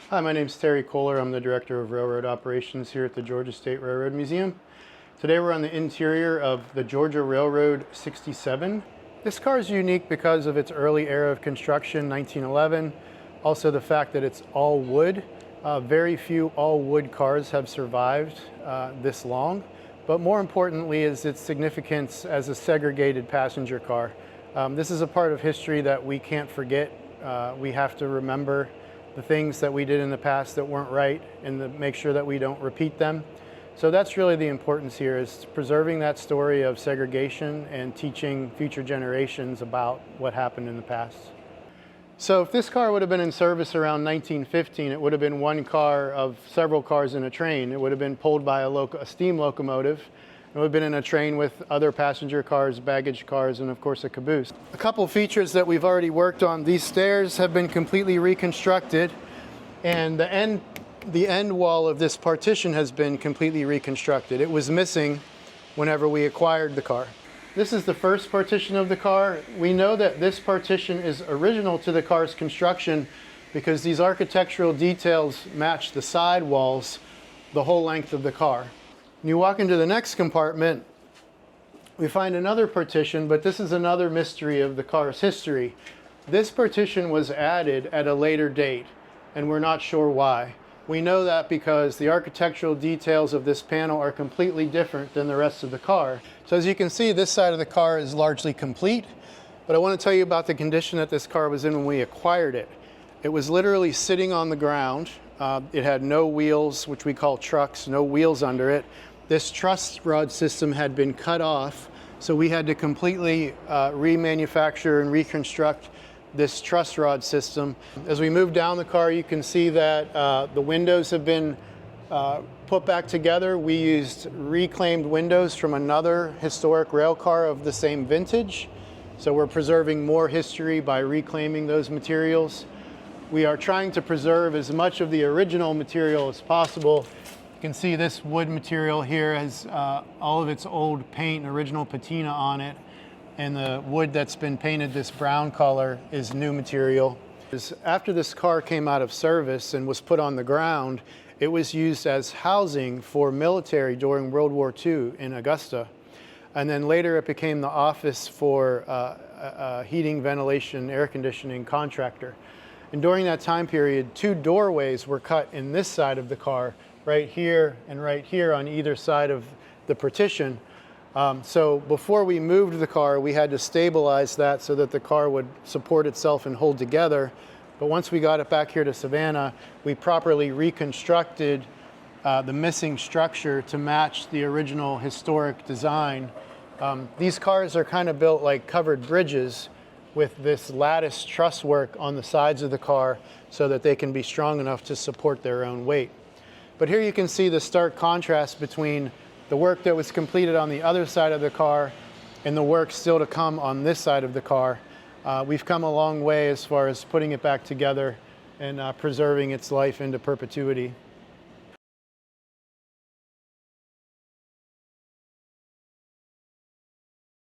Hi, my name is Terry Kohler. I'm the Director of Railroad Operations here at the Georgia State Railroad Museum. Today we're on the interior of the Georgia Railroad 67. This car is unique because of its early era of construction, 1911. Also the fact that it's all wood. Very few all wood cars have survived this long. But more importantly is its significance as a segregated passenger car. This is a part of history that we can't forget. We have to remember the things that we did in the past that weren't right and to make sure that we don't repeat them. So that's really the importance here, is preserving that story of segregation and teaching future generations about what happened in the past. So if this car would have been in service around 1915, it would have been one car of several cars in a train. It would have been pulled by a steam locomotive. It would have been in a train with other passenger cars, baggage cars, and of course a caboose. A couple features that we've already worked on. These stairs have been completely reconstructed, and the end wall of this partition has been completely reconstructed. It was missing whenever we acquired the car. This is the first partition of the car. We know that this partition is original to the car's construction because these architectural details match the side walls the whole length of the car. When you walk into the next compartment, we find another partition, but this is another mystery of the car's history. This partition was added at a later date, and we're not sure why. We know that because the architectural details of this panel are completely different than the rest of the car. So as you can see, this side of the car is largely complete, but I want to tell you about the condition that this car was in when we acquired it. It was literally sitting on the ground. It had no wheels, which we call trucks, no wheels under it. This truss rod system had been cut off, so we had to completely remanufacture and reconstruct this truss rod system. As we move down the car, you can see that the windows have been put back together. We used reclaimed windows from another historic rail car of the same vintage. So we're preserving more history by reclaiming those materials. We are trying to preserve as much of the original material as possible. You can see this wood material here has all of its old paint and original patina on it. And the wood that's been painted this brown color is new material. After this car came out of service and was put on the ground, it was used as housing for military during World War II in Augusta. And then later it became the office for a heating, ventilation, air conditioning contractor. And during that time period, two doorways were cut in this side of the car, right here and right here on either side of the partition. So before we moved the car, we had to stabilize that so that the car would support itself and hold together. But once we got it back here to Savannah, we properly reconstructed the missing structure to match the original historic design. These cars are kind of built like covered bridges with this lattice truss work on the sides of the car so that they can be strong enough to support their own weight. But here you can see the stark contrast between the work that was completed on the other side of the car and the work still to come on this side of the car. We've come a long way as far as putting it back together and preserving its life into perpetuity.